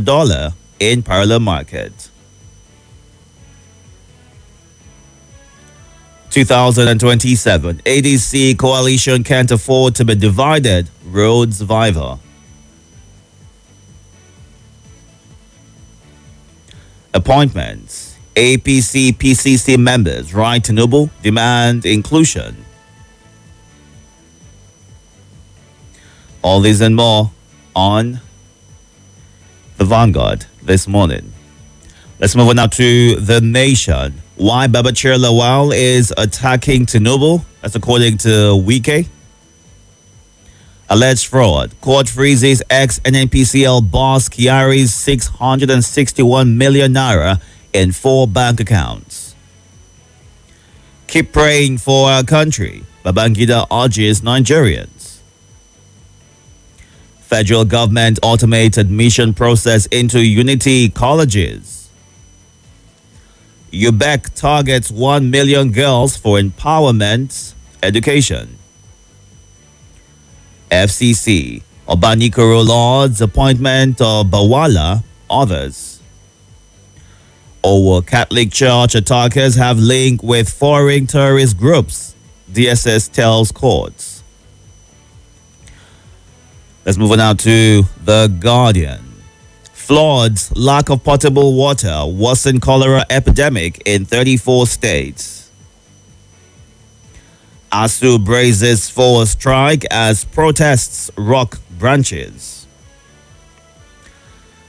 dollar in parallel market. 2027 ADC coalition can't afford to be divided, road survivor. Appointments. APC PCC members write to Noble, demand inclusion. All these and more on the Vanguard this morning. Let's move on now to The Nation. Why Babachir Lawal is attacking Tinubu? That's according to Wike. Alleged fraud. Court freezes ex-NNPCL boss Kyari's 661 million naira in 4 bank accounts. Keep praying for our country. Babangida urges Nigerians. Federal government automates admission process into Unity colleges. UBEC targets 1 million girls for empowerment education. FCC, Obanikoro Lord's appointment of Bawala, others. Owo Catholic Church attackers have link with foreign terrorist groups, DSS tells courts. Let's move on now to The Guardian. Floods, lack of potable water, worsen cholera epidemic in 34 states. ASU braces for strike as protests rock branches.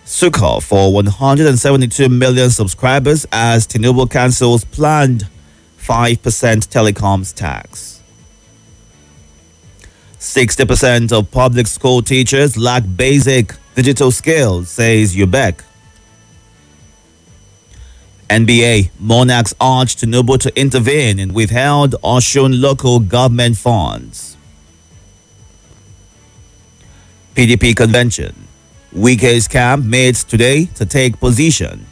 Sukkot for 172 million subscribers as Tinubu cancels planned 5% telecoms tax. 60% of public school teachers lack basic digital skills, says UBEC. NBA, Monarchs urge Tinubu to intervene in withheld Osun local government funds. PDP convention. Wike's camp meets today to take position.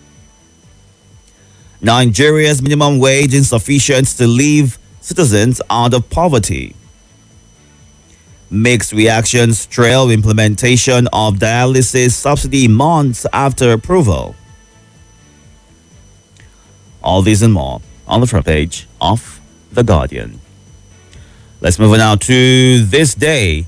Nigeria's minimum wage insufficient to leave citizens out of poverty. Mixed reactions trail implementation of dialysis subsidy months after approval. All these and more on the front page of The Guardian. Let's move on now to this day.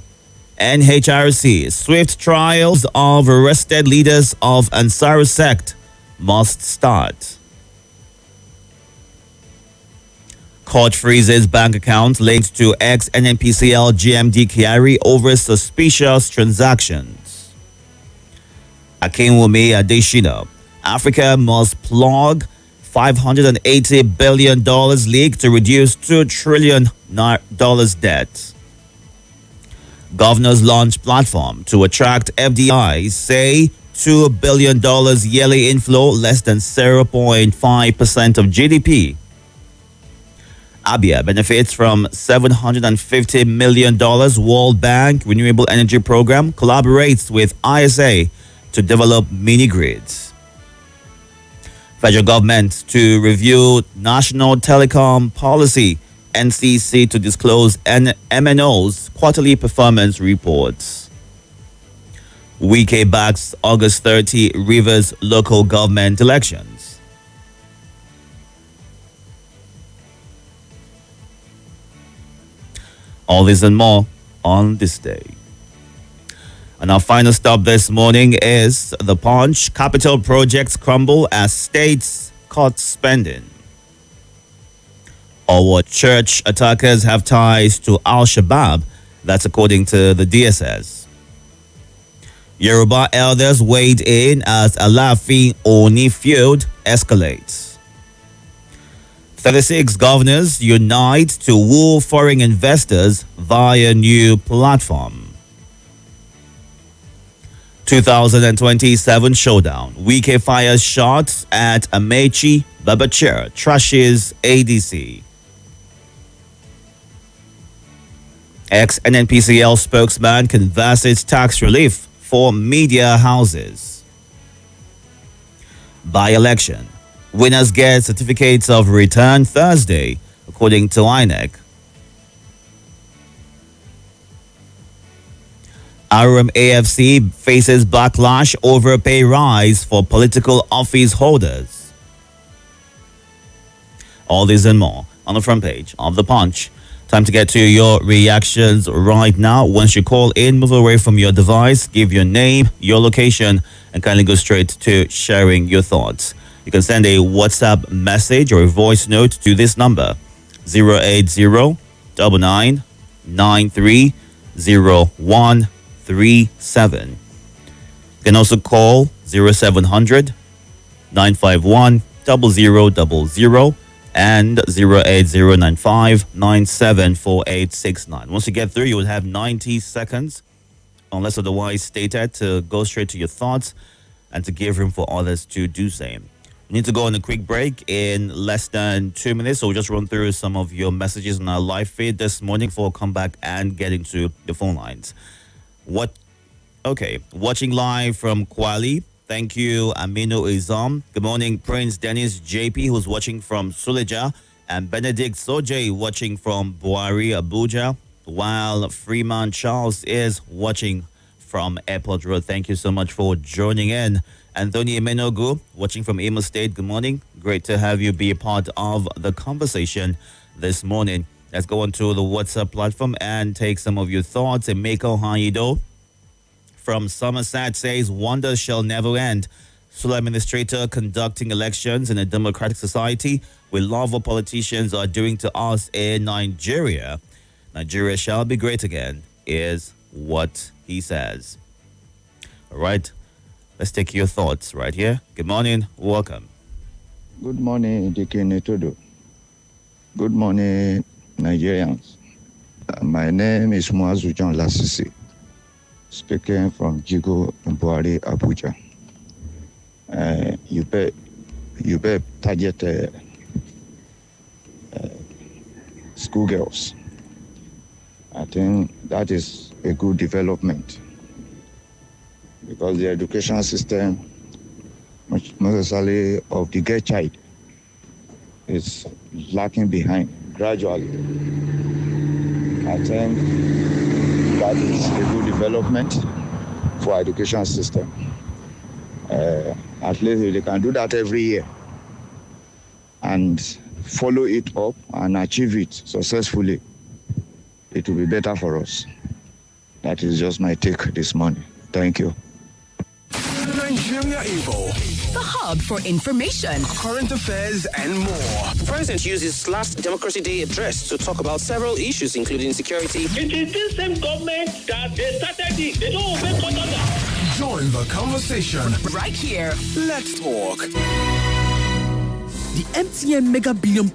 NHRC, swift trials of arrested leaders of Ansar sect must start. Court freezes bank account linked to ex-NNPCL GMD Kyari over suspicious transactions. Akinwumi Adeshina, Africa must plug $580 billion leak to reduce $2 trillion debt. Governors launch platform to attract FDI, say $2 billion yearly inflow, less than 0.5% of GDP. Abia benefits from $750 million. World Bank Renewable Energy Program collaborates with ISA to develop mini-grids. Federal government to review national telecom policy. NCC to disclose MNO's quarterly performance reports. Wike backs August 30 Rivers local government elections. All this and more on this day. And our final stop this morning is The Punch. Capital projects crumble as states cut spending. Our church attackers have ties to Al-Shabaab. That's according to the DSS. Yoruba elders weighed in as Alaafin Oni feud escalates. 36 governors unite to woo foreign investors via new platform. 2027 showdown. Wike fires shots at Amechi. Babachir trashes ADC. Ex-NNPCL spokesman converses tax relief for media houses. By-election. Winners get certificates of return Thursday, according to INEC. RMAFC faces backlash over pay rise for political office holders. All this and more on the front page of The Punch. Time to get to your reactions right now. Once you call in, move away from your device, give your name, your location, and kindly go straight to sharing your thoughts. You can send a WhatsApp message or a voice note to this number, 080-9993-0137. You can also call 0700 951 0000 and 08095974869. Once you get through, you will have 90 seconds, unless otherwise stated, to go straight to your thoughts and to give room for others to do same. We need to go on a quick break in less than 2 minutes, so we'll just run through some of your messages on our live feed this morning before we'll come back and get into the phone lines. Watching live from Kuala. Thank you, Amino Izam. Good morning, Prince Dennis JP, who's watching from Suleja, and Benedict Soje watching from Buari, Abuja, while Freeman Charles is watching from Airport Road. Thank you so much for joining in. Anthony Emenogu watching from Imo State. Good morning. Great to have you be a part of the conversation this morning. Let's go onto the WhatsApp platform and take some of your thoughts. Emeko Itodo from Somerset says, wonders shall never end. Sula administrator conducting elections in a democratic society. We love what politicians are doing to us in Nigeria. Nigeria shall be great again, is what he says. All right, let's take your thoughts right here. Good morning, welcome. Good morning, Itodo. Good morning, Nigerians. My name is Muazu John Lasisi, speaking from Jigo in Buari, Abuja. You bet target schoolgirls. I think that is a good development because the education system, most especially of the girl child, is lacking behind gradually. I think that is a good development for education system. At least if they can do that every year and follow it up and achieve it successfully, it will be better for us. That is just my take this morning. Thank you. Nigeria Info, the hub for information, current affairs, and more. The president used his last Democracy Day address to talk about several issues, including security. It is this same government that they started it. They don't obey court order. Join the conversation right here. Let's talk. The MTN Mega Billion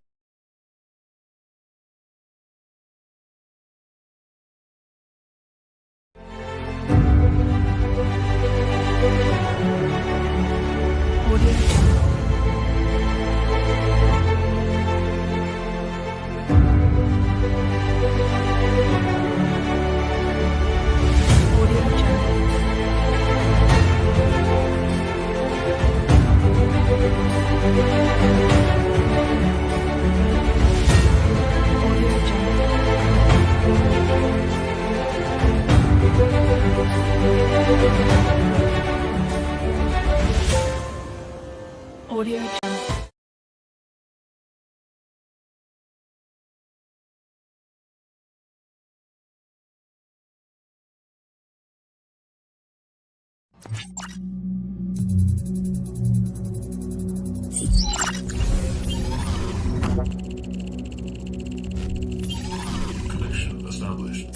Audio Jungle. Connection established.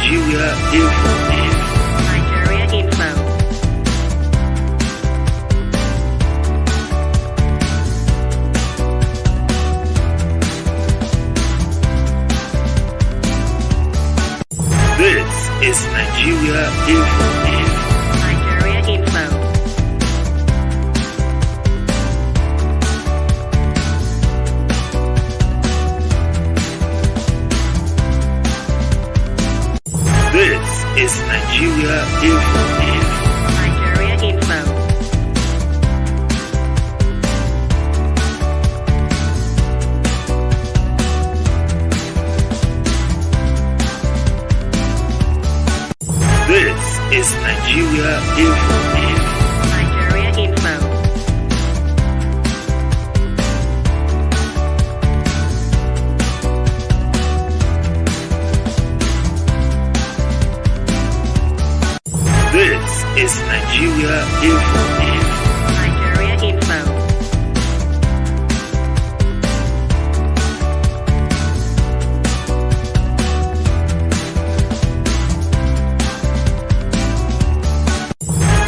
Nigeria Info. Nigeria Info. This is Nigeria Info. Nigeria Info. This is Nigeria Info. Nigeria Info. This is Nigeria Info. Nigeria Info. This is Nigeria Info. Nigeria Info.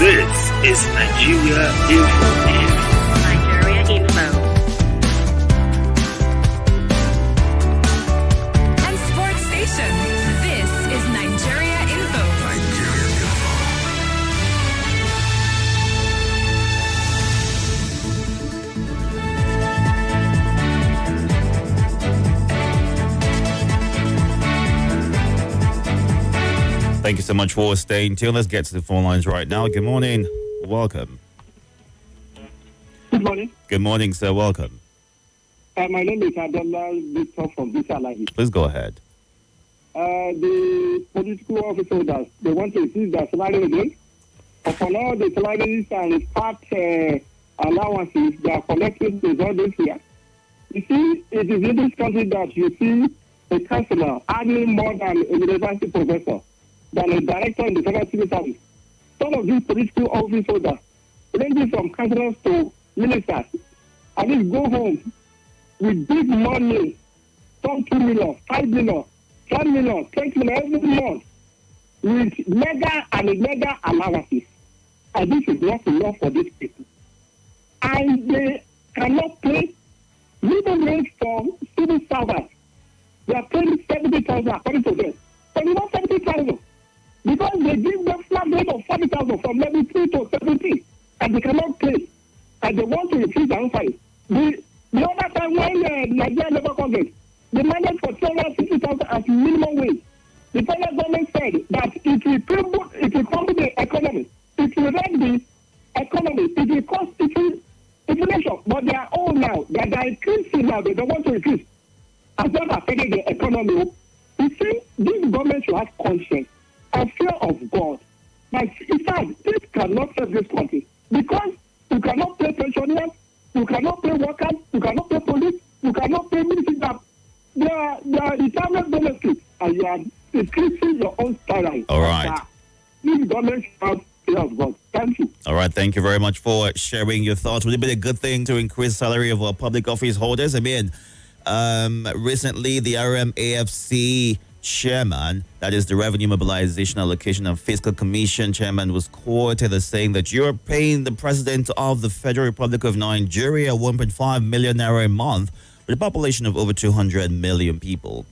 This is Nigeria Info. Nigeria Info. And Sports Station. This is Nigeria Info. Thank you so much for staying tuned. Let's get to the phone lines right now. Good morning. Welcome. Good morning. Good morning, sir. Welcome. My name is Abdullah Victor from Visa Live. Please go ahead. The political officers, they want to increase their salary again. Upon all the salaries and part allowances they are collecting to all this year. You see, it is in this country that you see a councillor earning more than a university professor, than a director in the federal civil service. Some of these political officers, ranging from councillors to ministers, at least go home with big money, some 2 million, 5 million, 10 million, 20 million every month, with mega and mega allowances. And this is not enough for these people. And they cannot pay minimum wage for civil servants. They are paying 70,000 according to them. But not 70,000. Because they give them flat rate of 40,000 from level 3 to 17. And they cannot pay. And they want to increase their own price. The other time when Nigeria Labour Congress, they managed for 250,000 as minimum wage. The federal government said that it will crumble the economy. It will wreck the economy. It will cause inflation. But they are all now. They are increasing now. They don't want to increase. As well as affecting the economy. You see, this government should have conscience and fear of God. But in fact, this cannot save this country. Because you cannot pay pensioners, you cannot pay workers, you cannot pay police, you cannot pay military staff. They are retirement benefits, and you are increasing your own salary. All right. This government should have fear of God. Thank you. All right. Thank you very much for sharing your thoughts. Would it be a good thing to increase the salary of our public office holders? I mean, recently the RMAFC chairman, that is the Revenue Mobilization Allocation and Fiscal Commission chairman, was quoted as saying that you're paying the president of the Federal Republic of Nigeria 1.5 million naira a month with a population of over 200 million people.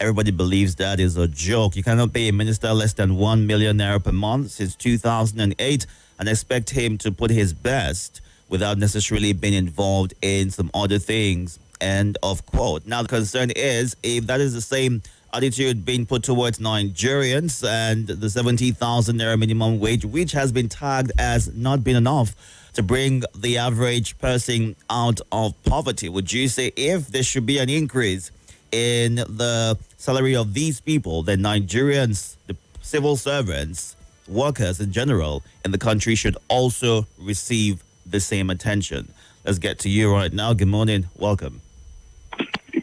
Everybody believes that is a joke. You cannot pay a minister less than 1 million naira per month since 2008 and expect him to put his best without necessarily being involved in some other things. End of quote. Now, the concern is if that is the same attitude being put towards Nigerians and the 70,000 naira minimum wage, which has been tagged as not being enough to bring the average person out of poverty. Would you say if there should be an increase in the salary of these people, then Nigerians, the civil servants, workers in general in the country should also receive the same attention? Let's get to you right now. Good morning. Welcome.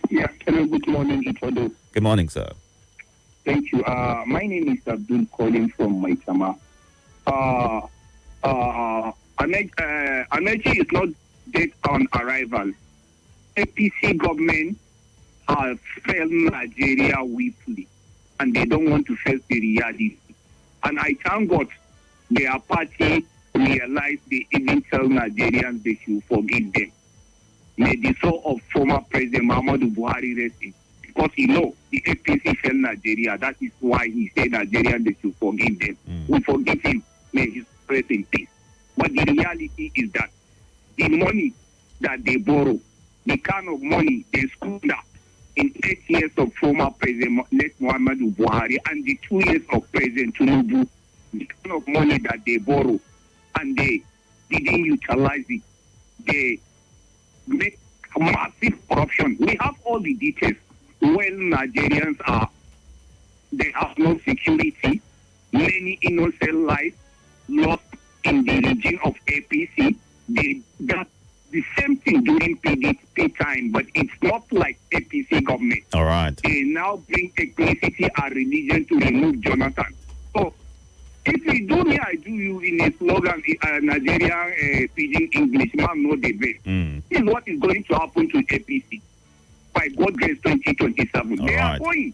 Yeah, hello, good morning, Itodo. Good morning, sir. Thank you. My name is Abdul calling from Maitama. Amechi is not dead on arrival. APC government has failed Nigeria weekly. and they don't want to face the reality. And I thank God their party realized they even tell Nigerians they should forgive them. May the soul of former President Muhammadu Buhari rest in. Because the APC failed Nigeria. That is why he said Nigerians they should forgive them. We forgive him. May his rest in peace. But the reality is that the money that they borrow, the kind of money they squander in 8 years of former President Muhammadu Buhari and the 2 years of President Tinubu, the kind of money that they borrow and they didn't utilize it, they make massive corruption. We have all the details. When Nigerians they have no security, many innocent lives lost in the region of APC. They got the same thing during PDP time, but it's not like APC government. All right. They now bring ethnicity and religion to remove Jonathan. So, if you do me, I do you in a slogan, Nigerian pidgin English, man, no debate. This is what is going to happen to APC by God grace 2027. All they right. are going.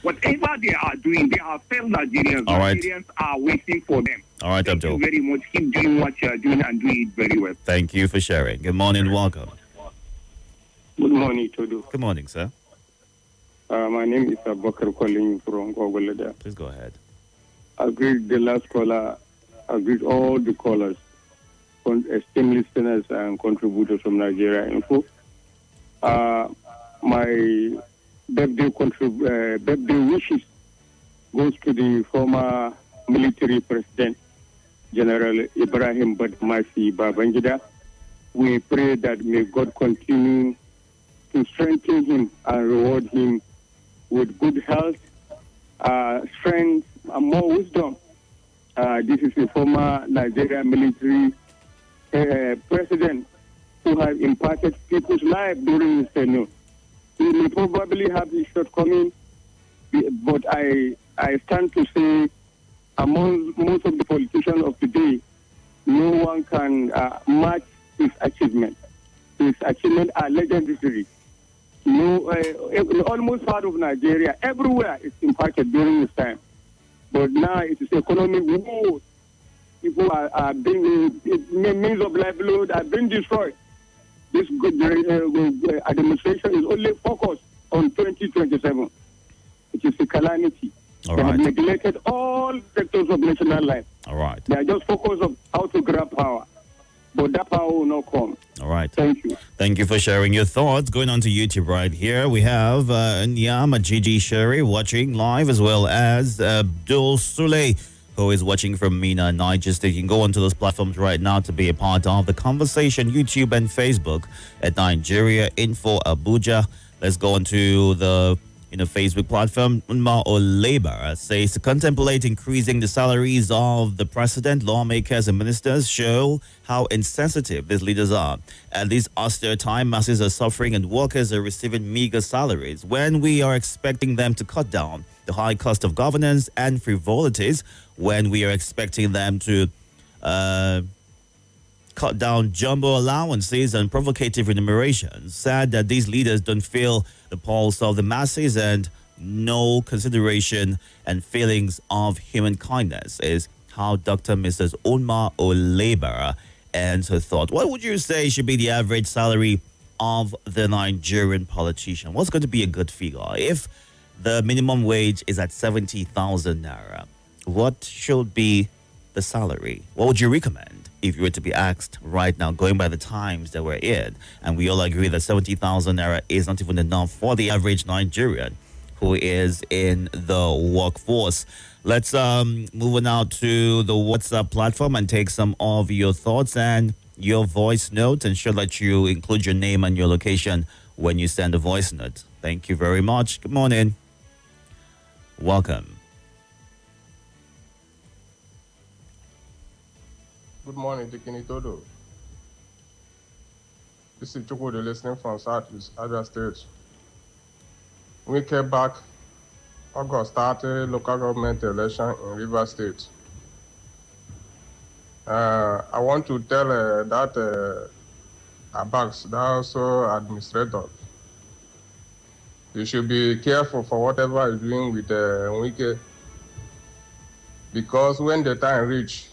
Whatever they are doing, they are failed Nigerians. All right. Nigerians are waiting for them. All right, Thank Abdul. you very much. Keep doing what you are doing and do it very well. Thank you for sharing. Good morning. Welcome. Good morning, Itodo. Good morning, sir. My name is Abakar calling from Gogolada. Please go ahead. I greet the last caller. I greet all the callers, esteemed listeners and contributors from Nigeria Info. My birthday wishes goes to the former military president, General Ibrahim Badmasi Babangida. We pray that may God continue to strengthen him and reward him with good health, strength, and more wisdom. This is a former Nigerian military president who has impacted people's lives during his tenure. He may probably have his shortcomings, but I stand to say among most of the politicians of today, no one can match his achievement. His achievements are legendary. Almost part of Nigeria, everywhere is impacted during this time. But now it is economic woes. People are being, means of livelihood are being destroyed. This good administration is only focused on 2027. It is a calamity. All they right. have neglected all sectors of national life. All right. They are just focused on how to grab power. But that power will not come. All right. Thank you. Thank you for sharing your thoughts. Going on to YouTube right here, we have Nyama Gigi Sherry watching live, as well as Abdul Sule, who is watching from Mina, Niger State. You can go onto those platforms right now to be a part of the conversation, YouTube and Facebook at Nigeria Info Abuja. Let's go onto the Facebook platform. Unma Oleba says to contemplate increasing the salaries of the president, lawmakers, and ministers show how insensitive these leaders are. At this austere time, masses are suffering and workers are receiving meager salaries. When we are expecting them to cut down the high cost of governance and frivolities, when we are expecting them to cut down jumbo allowances and provocative remunerations. Sad that these leaders don't feel the pulse of the masses and no consideration and feelings of human kindness, is how Dr. Mrs. Unma Olebara ends her thought. What would you say should be the average salary of the Nigerian politician? What's going to be a good figure? If the minimum wage is at 70,000 naira, what should be the salary? What would you recommend if you were to be asked right now, going by the times that we're in? And we all agree that 70,000 naira is not even enough for the average Nigerian who is in the workforce. Let's move on now to the WhatsApp platform and take some of your thoughts and your voice notes. Ensure that you include your name and your location when you send a voice note. Thank you very much. Good morning. Welcome. Good morning, Dikin Itodo. This is Chukwude listening from Southeast Abia State. We came back, August started local government election in River State. I want to tell that Abax, the also administrator, You should be careful for whatever you're doing with Wike, because when the time reach,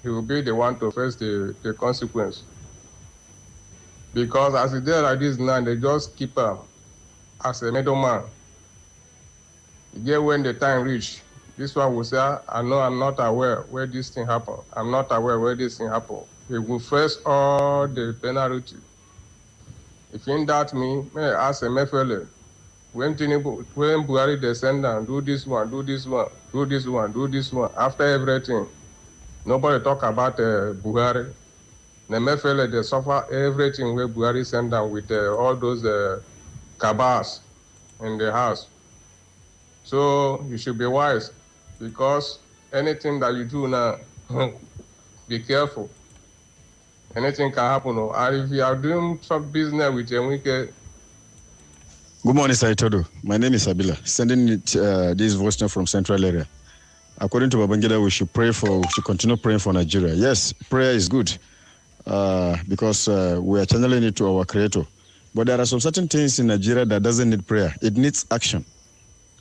he will be the one to face the consequence. Because as it is like this now, they just keep him as a middleman. Again, when the time reach, this one will say, I know I'm not aware where this thing happened. I'm not aware where this thing happened. He will face all the penalty. If in that may I ask a mefele, when Buhari descend and do this one, do this one, do this one, do this one, after everything, nobody talk about Buhari. The mefele, they suffer everything where Buhari send down with all those cabals in the house. So you should be wise, because anything that you do now, be careful. Anything can happen. And if you are doing some business with a wicked. Good morning, Sir Itodo. My name is Abila, sending this voice note from Central area. According to Babangida, we should continue praying for Nigeria. Yes, prayer is good because we are channeling it to our Creator. But there are some certain things in Nigeria that doesn't need prayer. It needs action.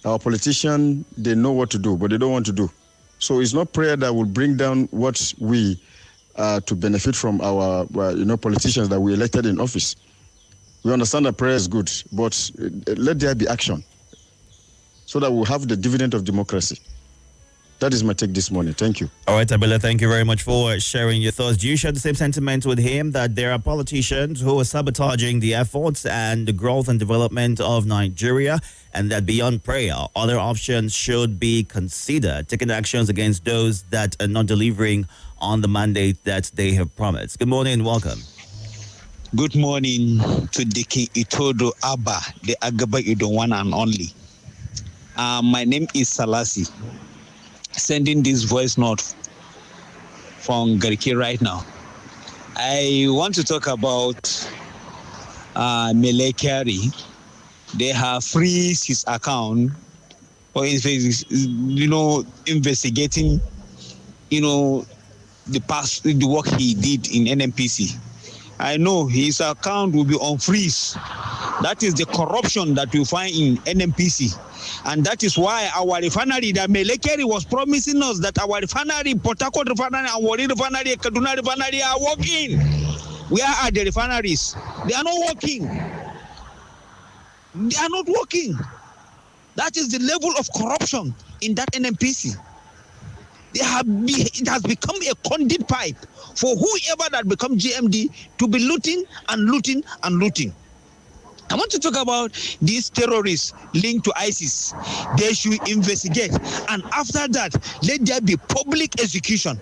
Our politicians, they know what to do, but they don't want to do. So it's not prayer that will bring down what we to benefit from our politicians that we elected in office. We understand that prayer is good, but let there be action so that we'll have the dividend of democracy. That is my take this morning. Thank you. All right, Abila, thank you very much for sharing your thoughts. Do you share the same sentiment with him that there are politicians who are sabotaging the efforts and the growth and development of Nigeria, and that beyond prayer, other options should be considered, taking actions against those that are not delivering on the mandate that they have promised? Good morning, welcome. Good morning to the King Itodo Abba, the Agaba Ido one and only. My name is Salasi. Sending this voice note from Gariki right now. I want to talk about Mele Kari. They have freezed his account for investigating, the work he did in NNPC. I know his account will be on freeze. That is the corruption that we find in NNPC. And that is why our refinery, that Melekeri was promising us that our refinery, Port Harcourt refinery, and Warri refinery, Kaduna refinery are working. Where are the refineries? They are not working. They are not working. That is the level of corruption in that NNPC. It has become a conduit pipe for whoever that becomes GMD to be looting and looting and looting. I want to talk about these terrorists linked to ISIS. They should investigate, and after that, let there be public execution.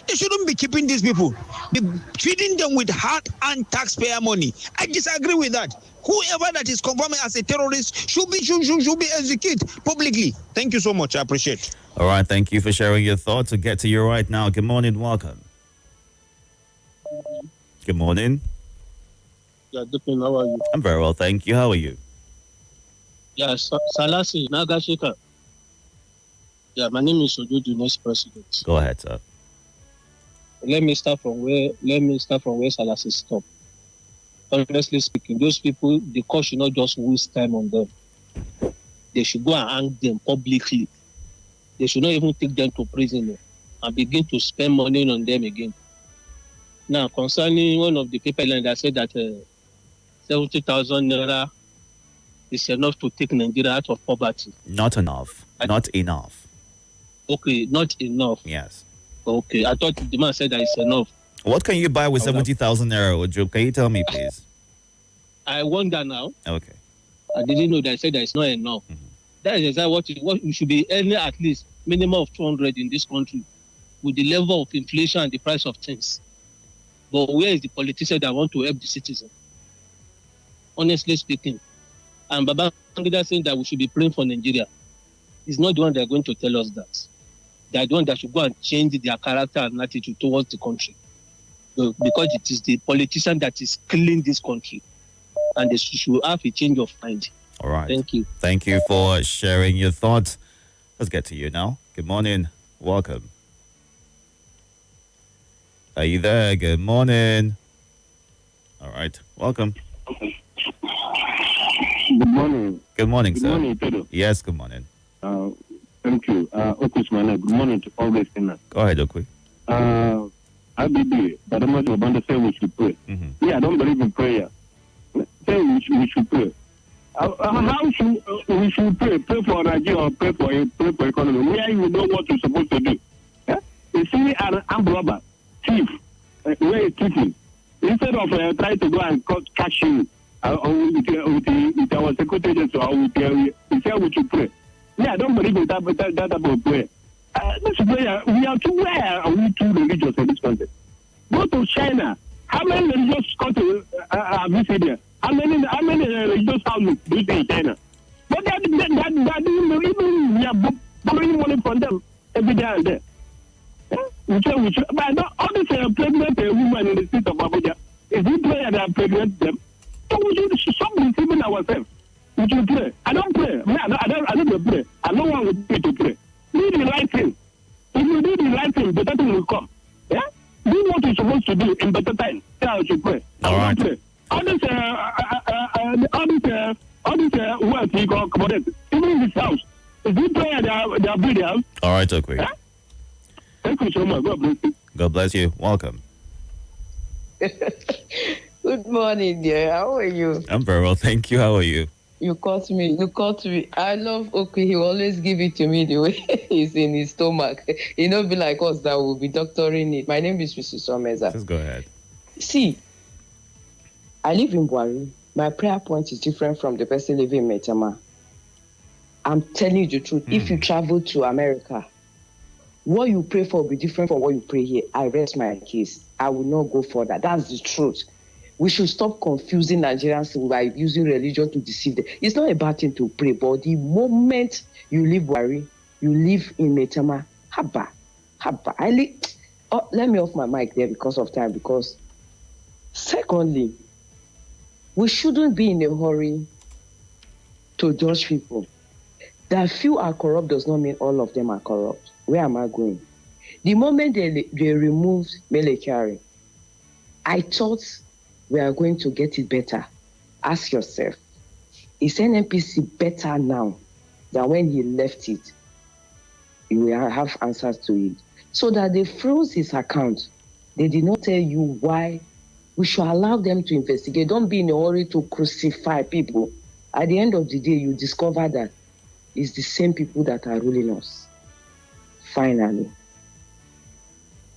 They shouldn't be keeping these people, be feeding them with hard and taxpayer money. I disagree with that. Whoever that is confirmed as a terrorist should be executed publicly. Thank you so much. I appreciate it. All right, thank you for sharing your thoughts. We'll get to you right now. Good morning, welcome. Good morning. Yeah, Dupin, how are you? I'm very well, thank you. How are you? Yeah, Salasi Nagashika. Yeah, my name is Odudu, next president. Go ahead, sir. Let me start from where Salasi stopped. Honestly speaking, those people, the court should not just waste time on them. They should go and hang them publicly. They should not even take them to prison and begin to spend money on them again. Now, concerning one of the people that said that 70,000 naira is enough to take Nigeria out of poverty. Not enough. Not enough. Okay, not enough. Yes. Okay, I thought the man said that it's enough. What can you buy with 70,000 naira, Ojo? Can you tell me, please? I wonder now. Okay. I didn't know that I said that it's not enough. Mm-hmm. That is exactly what we should be earning, at least minimum of 200 in this country, with the level of inflation and the price of things. But where is the politician that want to help the citizen? Honestly speaking. And Babangida saying that we should be praying for Nigeria. He's not the one that are going to tell us that. They are the one that should go and change their character and attitude towards the country. Because it is the politician that is killing this country. And they should have a change of mind. All right. Thank you. Thank you for sharing your thoughts. Let's get to you now. Good morning. Welcome. Are you there? Good morning. All right. Welcome. Good morning. Good morning, Good sir. morning, Itodo. Yes, good morning. Thank you. Okusmane, good morning to all listeners. Go ahead, Okwi. IBB, but I'm not about to say we should pray. Mm-hmm. Yeah, I don't believe in prayer. Say we should pray. How should we should pray? Pray for Nigeria or pray for economy? Where you know what you're supposed to do? Yeah? You see an armed robber, thief, where is thieving? Instead of trying to go and catch you with our security agents or with we say we should pray. Yeah, I don't believe in that type of prayer. This prayer, we are too where are we too religious in this country? Go to China. How many religious countries have you seen there? How many religious houses do you see in China? But that even we are borrowing money from them every day and day. But all these pregnant women in the state of Abuja, is it prayer that pregnant them? So we should stop deceiving ourselves. We should pray. I don't pray. I don't pray. I don't want to pray. Do the right thing. If you do the right thing, better thing will come. Yeah? Do what you're supposed to do in better time. That's how you pray. All right. Pray. All this wealth you got commodity, even in this house. Is it prayer they are building house? All right, Okwi. Yeah? Thank you so much. God bless you. God bless you. Welcome. Good morning, dear. How are you? I'm very well, thank you. How are you? You caught me. I love Okwi. He always give it to me the way he's in his stomach. He not be like us that will be doctoring it. My name is Mrs. Someza. Just go ahead. See, I live in Buari. My prayer point is different from the person living in Metama. I'm telling you the truth. If you travel to America, what you pray for will be different from what you pray here. I rest my case. I will not go further. That's the truth. We should stop confusing Nigerians by using religion to deceive them. It's not a bad thing to pray, but the moment you leave Buari, you live in Metama, Haba. Let me off my mic there because of time. Because secondly, we shouldn't be in a hurry to judge people. That few are corrupt does not mean all of them are corrupt. Where am I going? The moment they removed Melekari, I thought we are going to get it better. Ask yourself, is NNPC better now than when he left it? You will have answers to it. So that they froze his account. They did not tell you why. We should allow them to investigate. Don't be in a hurry to crucify people. At the end of the day, you discover that it's the same people that are ruling us. Finally.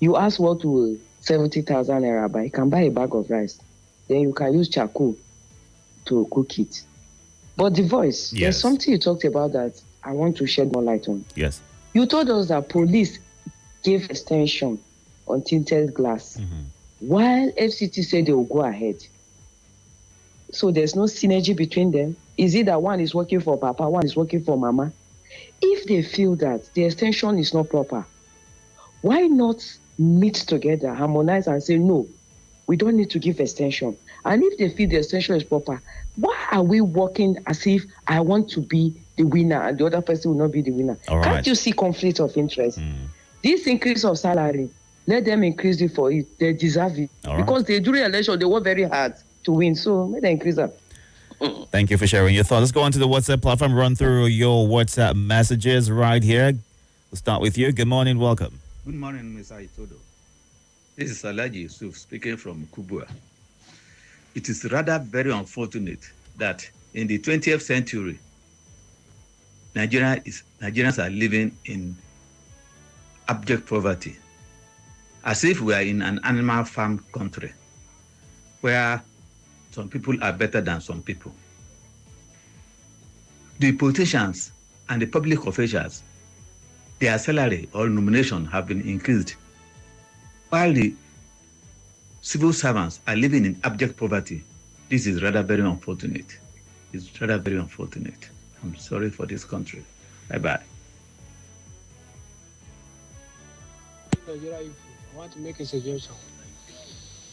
You ask what will 70,000 naira buy? You can buy a bag of rice. Then you can use charcoal to cook it. But the voice, there's something you talked about that I want to shed more light on. Yes. You told us that police gave extension on tinted glass, while FCT said they will go ahead. So there's no synergy between them. Is it that one is working for Papa, one is working for Mama? If they feel that the extension is not proper, why not meet together, harmonize and say, no, we don't need to give extension. And if they feel the extension is proper, why are we working as if I want to be the winner and the other person will not be the winner? Can't you see conflict of interest? This increase of salary, let them increase it for it. They deserve it. Because they during election, they work very hard to win. So let them increase that. Thank you for sharing your thoughts. Let's go on to the WhatsApp platform, run through your WhatsApp messages right here. We'll start with you. Good morning. Welcome. Good morning, Mr. Itodo. This is Alaji Yusuf speaking from Kubwa. It is rather very unfortunate that in the 20th century, Nigerians are living in abject poverty, as if we are in an animal farm country, where some people are better than some people. The politicians and the public officials, their salary or nomination have been increased, while the civil servants are living in abject poverty. This is rather very unfortunate. It's rather very unfortunate. I'm sorry for this country. Bye-bye. Nigeria, I want to make a suggestion.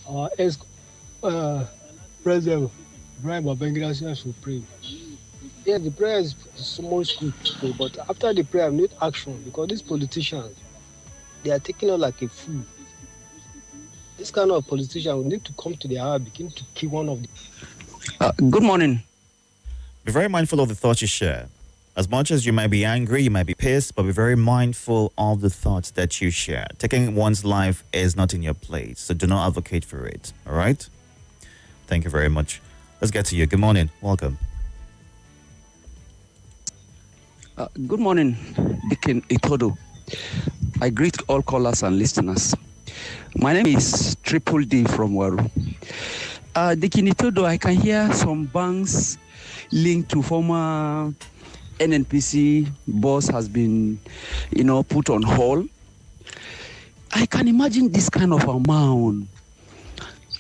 Our ex-president, Brian Babangida, should pray. Yes, the prayer is so much good to pray, but after the prayer, we need action, because these politicians, they are taking us like a fool. This kind of politician will need to come to the hour, begin to kill one of them. Good morning. Be very mindful of the thoughts you share. As much as you might be angry, you might be pissed, but be very mindful of the thoughts that you share. Taking one's life is not in your place, so do not advocate for it. All right? Thank you very much. Let's get to you. Good morning. Welcome. Good morning, Deacon Itodo. I greet all callers and listeners. My name is Triple D from Waru. Deacon Itodo, I can hear some banks linked to former NNPC boss has been, put on hold. I can imagine this kind of amount.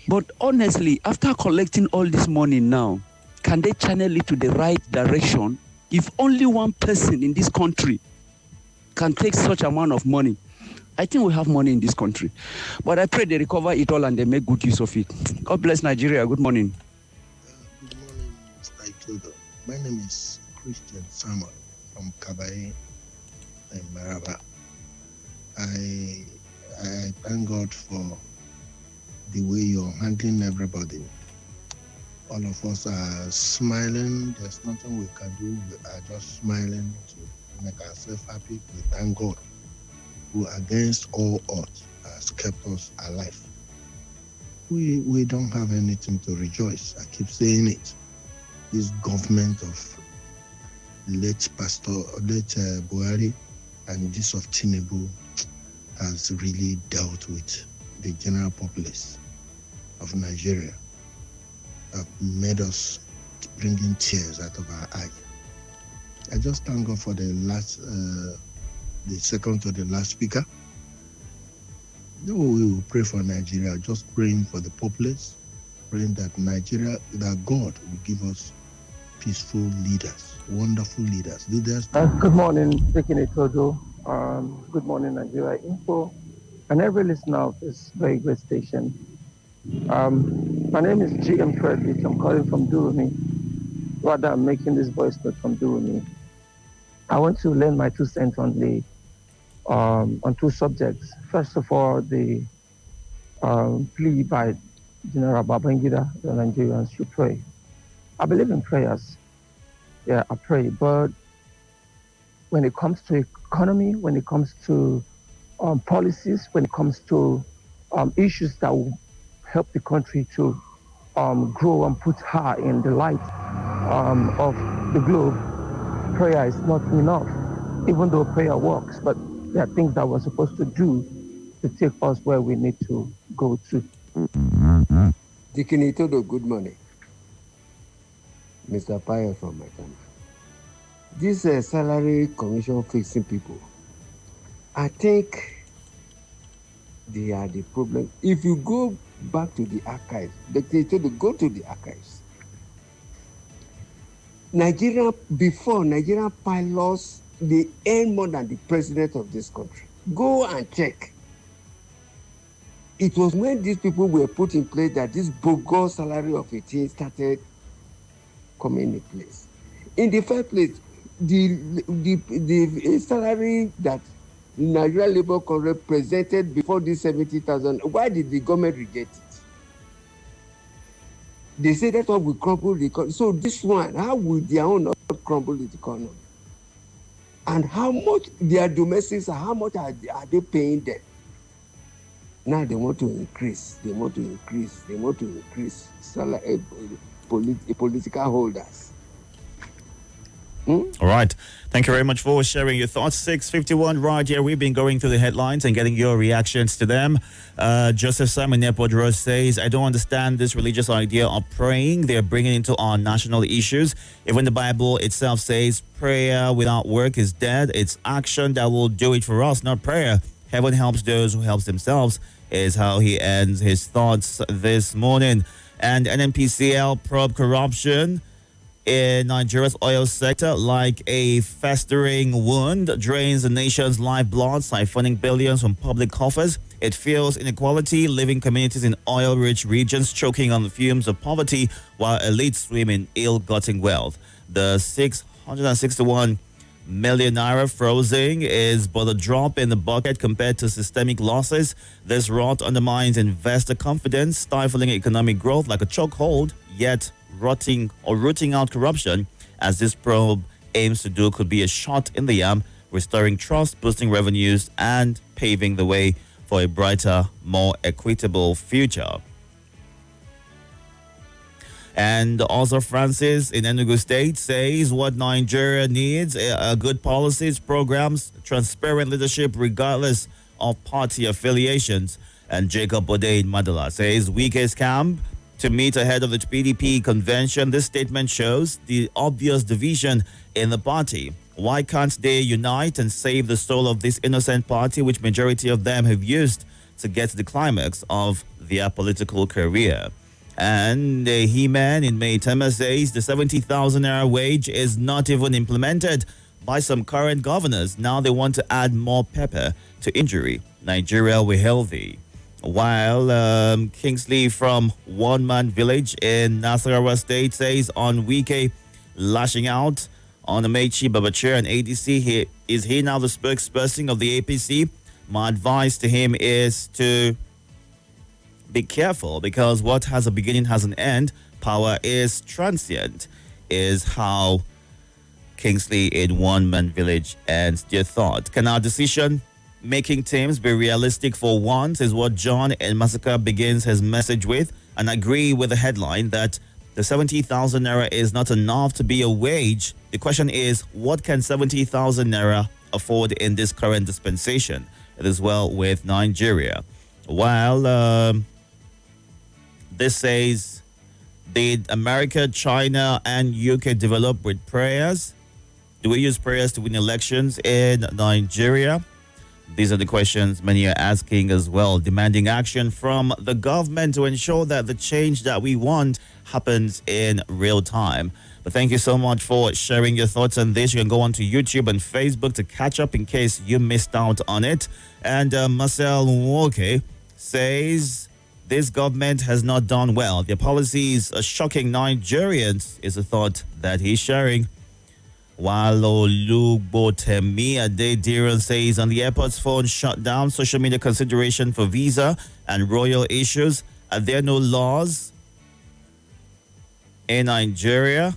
But honestly, after collecting all this money now, can they channel it to the right direction? If only one person in this country can take such amount of money, I think we have money in this country. But I pray they recover it all and they make good use of it. God bless Nigeria. Good morning. Good morning, Mr. Itodo. My name is Christian Samuel from Kabaye and Maraba. I thank God for the way you're handling everybody. All of us are smiling. There's nothing we can do. We are just smiling to make ourselves happy. We thank God who against all odds has kept us alive. We don't have anything to rejoice. I keep saying it. This government of late Buhari and this of Tinubu has really dealt with the general populace of Nigeria. Have made us bringing tears out of our eyes. I just thank God for the second to the last speaker. We will pray for Nigeria, just praying for the populace, praying that Nigeria, that God will give us peaceful leaders, wonderful leaders. Good morning, Deacon Itodo. Good morning, Nigeria Info, and every listener of this very great station. My name is GM Frederick. I'm calling from Durumi. Rather, I'm making this voice note from Durumi. I want to lend my 2 cents on on 2 subjects. First of all, the plea by General Babangida, the Nigerians should pray. I believe in prayers. Yeah, I pray. But when it comes to economy, when it comes to policies, when it comes to issues that will help the country to grow and put her in the light of the globe, prayer is not enough, even though prayer works. But there are things that we're supposed to do to take us where we need to go to. Deacon Itodo, good morning. Mr. Paya from Maitama. This salary commission fixing people, I think they are the problem. If you go back to the archives, go to the archives. Nigerian pilots, they earn more than the president of this country. Go and check. It was when these people were put in place that this bogus salary of 18 started coming in place. In the first place, the salary that Nigeria Labour Congress presented before this 70,000, why did the government reject it? They say that's what will crumble the economy. So this one, how will their own not crumble the economy? And how much their domestics, how much are they paying them? Now they want to increase. They want to increase salary, political holders. All right. Thank you very much for sharing your thoughts. 6:51 right here. We've been going through the headlines and getting your reactions to them. Joseph Simon Nepodros says, I don't understand this religious idea of praying they're bringing into our national issues. Even the Bible itself says prayer without work is dead. It's action that will do it for us, not prayer. Heaven helps those who help themselves is how he ends his thoughts this morning. And NNPCL probe corruption in Nigeria's oil sector like a festering wound, drains the nation's lifeblood, siphoning billions from public coffers. It fuels inequality, leaving communities in oil-rich regions choking on the fumes of poverty while elites swim in ill-gotten wealth. The 661 million naira frozen is but a drop in the bucket compared to systemic losses. This rot undermines investor confidence, stifling economic growth like a chokehold, yet rooting out corruption as this probe aims to do could be a shot in the arm, restoring trust, boosting revenues, and paving the way for a brighter, more equitable future. And also Francis in Enugu State says what Nigeria needs are good policies, programs, transparent leadership regardless of party affiliations. And Jacob Bode in Madala says weakest camp to meet ahead of the PDP convention. This statement shows the obvious division in the party. Why can't they unite and save the soul of this innocent party, which majority of them have used to get to the climax of their political career? And He-Man in Maitama says the 70,000 naira wage is not even implemented by some current governors. Now they want to add more pepper to injury. Nigeria we healthy. While Kingsley from One Man Village in Nasarawa State says on Wike lashing out on Amechi Babachir and ADC, is he now the spokesperson of the APC? My advice to him is to be careful, because what has a beginning has an end. Power is transient, is how Kingsley in One Man Village ends their thought. Can our decision-making teams be realistic for once, is what John in Massacre begins his message with. And agree with the headline that the 70,000 naira is not enough to be a wage. The question is, what can 70,000 naira afford in this current dispensation? It is well with Nigeria. While this says, did America, China, and UK develop with prayers? Do we use prayers to win elections in Nigeria? These are the questions many are asking as well, demanding action from the government to ensure that the change that we want happens in real time. But thank you so much for sharing your thoughts on this. You can go on to YouTube and Facebook to catch up in case you missed out on it. And Marcel Nwoke says, this government has not done well. Their policies are shocking Nigerians, is a thought that he's sharing. While Olubotemi Adediran says on the airport's phone shut down, social media consideration for visa and royal issues. Are there no laws in Nigeria?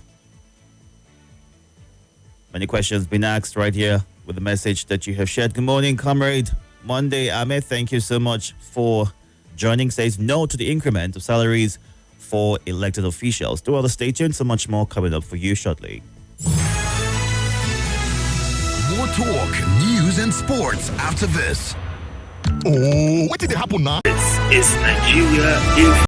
Many questions been asked right here with the message that you have shared. Good morning, comrade Monday Ahmed. Thank you so much for joining. Says no to the increment of salaries for elected officials. Do all the stay tuned. So much more coming up for you shortly. More talk, news, and sports after this. Oh, what did happen now? This is Nigeria Info.